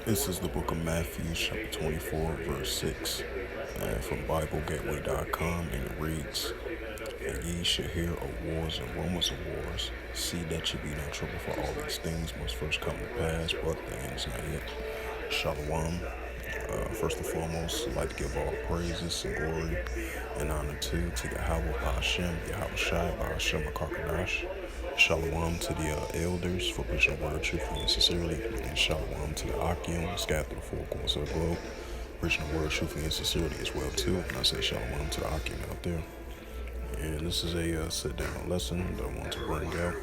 This is the book of Matthew, chapter 24, verse 6, from BibleGateway.com, and it reads, "And ye shall hear of wars and rumors of wars. See that ye be not troubled, for all these things must first come to pass, but the end is not yet." Shalom. First and foremost, I'd like to give all praises and glory and honor to Yahweh Ba'Hashem, Yahweh Shai, Ba'Hashem HaKadosh. Shalom to the elders for preaching the word truthfully and sincerely, and shalom to the Akim scattered through the four corners of the globe, preaching the word truthfully and sincerely as well too. And I say shalom to the Akim out there. And this is a sit-down lesson that I want to bring out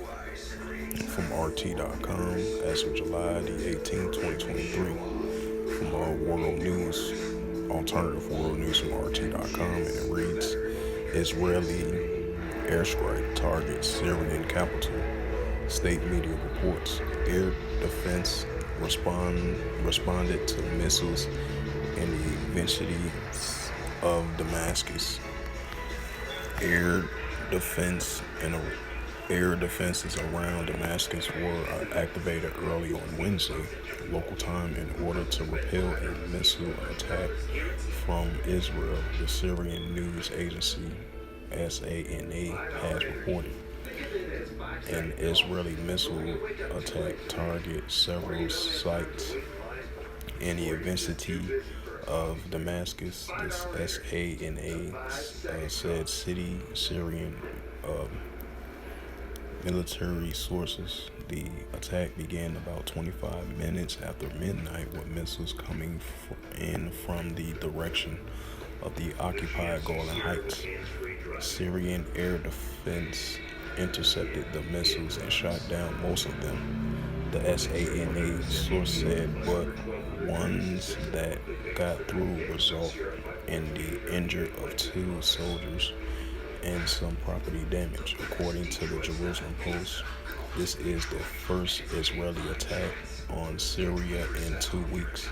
from RT.com as of July the 18th, 2023, from World News, alternative world news from RT.com, and it reads, "Israeli airstrike targets Syrian capital. State media reports air defense responded to missiles in the vicinity of Damascus. Air defense and air defenses around Damascus were activated early on Wednesday, local time, in order to repel a missile attack from Israel," the Syrian news agency SANA has reported. An Israeli missile attack targeted several sites in the vicinity of Damascus. This SANA said city Syrian military sources. The attack began about 25 minutes after midnight, with missiles coming in from the direction of the occupied Golan Heights. Syrian air defense intercepted the missiles and shot down most of them, the SANA source said, but ones that got through result in the injury of 2 soldiers and some property damage, according to the Jerusalem Post. This is the first Israeli attack on Syria in 2 weeks.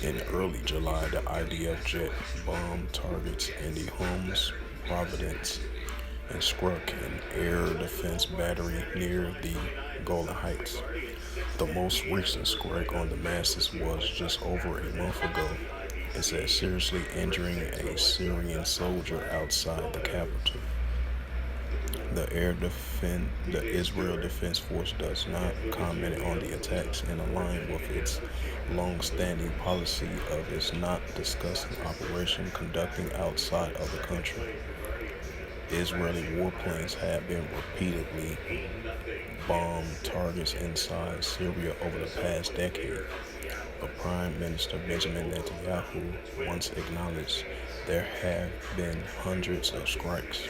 In early July, the IDF jet bombed targets in the Homs, Providence, and struck an air defense battery near the Golan Heights. The most recent strike on Damascus was just over a month ago. It said seriously injuring a Syrian soldier outside the capital. The Israel Defense Force does not comment on the attacks, in line with its long-standing policy of its not discussing operation conducting outside of the country. Israeli warplanes have been repeatedly bombed targets inside Syria over the past decade. But Prime Minister Benjamin Netanyahu once acknowledged there have been hundreds of strikes.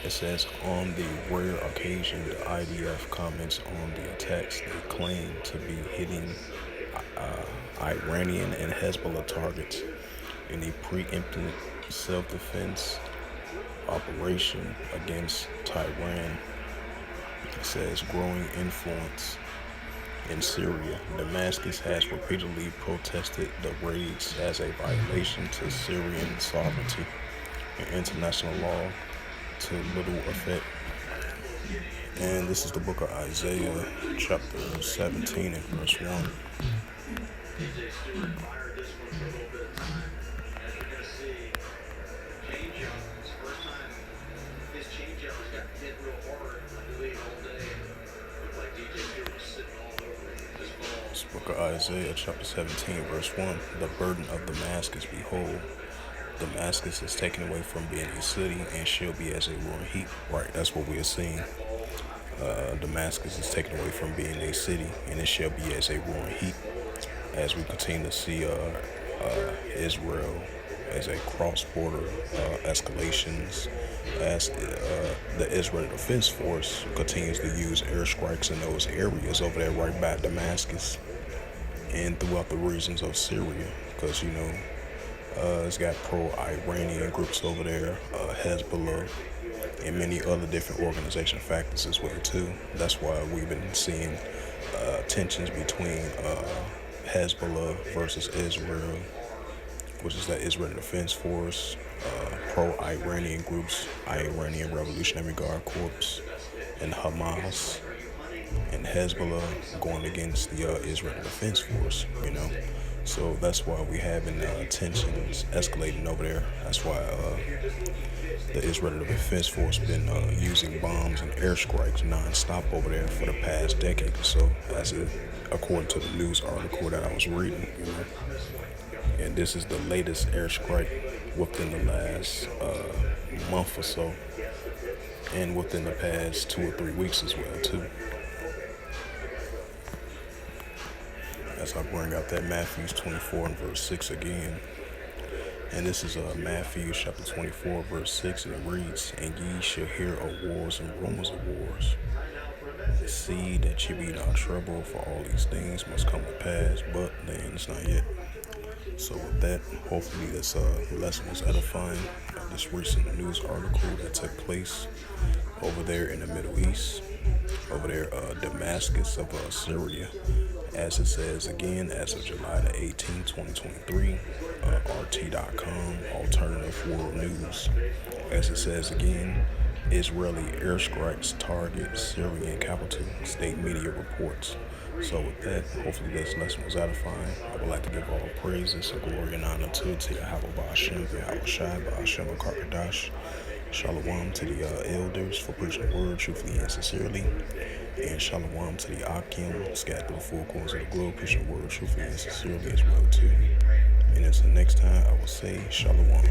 It says on the rare occasion the IDF comments on the attacks they claim to be hitting Iranian and Hezbollah targets in a preemptive self-defense operation against Tehran. It says growing influence in Syria. Damascus has repeatedly protested the raids as a violation to Syrian sovereignty and international law, to little effect. And this is the book of Isaiah, chapter 17 and verse 1. This book of Isaiah, chapter 17, verse 1. "The burden of Damascus, behold, Damascus is taken away from being a city and shall be as a ruined heap." Right, that's what we are seeing. Damascus is taken away from being a city and it shall be as a ruined heap, as we continue to see Israel as a cross-border escalations, as the Israeli Defense Force continues to use airstrikes in those areas over there right by Damascus and throughout the regions of Syria, because it's got pro-Iranian groups over there, Hezbollah, and many other different organization factors as well too. That's why we've been seeing tensions between Hezbollah versus Israel, which is the Israeli Defense Force, pro-Iranian groups, Iranian Revolutionary Guard Corps, and Hamas, and Hezbollah going against the Israel Defense Force, So that's why we having tensions escalating over there. That's why the Israel Defense Force been using bombs and airstrikes nonstop over there for the past decade or so, according to the news article that I was reading. And this is the latest airstrike within the last month or so, and within the past 2 or 3 weeks as well too. As I bring out that Matthew 24 and verse 6 again. And this is Matthew chapter 24 verse 6, and it reads, "And ye shall hear of wars and rumors of wars. See that ye be not troubled, for all these things must come to pass, but the end is not yet." So with that, hopefully this lesson was edifying. This recent news article that took place over there in the Middle East, over there Damascus of Syria, as it says again, as of July the 18th, 2023, RT.com, Alternative World News. As it says again, Israeli airstrikes target Syrian capital, state media reports. So with that, hopefully this lesson was edifying. I would like to give all praises and glory and honor to Yahweh Ba'ashem, Yahweh Shai, Ba'ashem Akaradash. Shalom to the elders for preaching the word truthfully and sincerely. And shalom to the Akim, scattered through the four corners of the globe, preaching the word truthfully and sincerely as well too. And until next time, I will say shalom.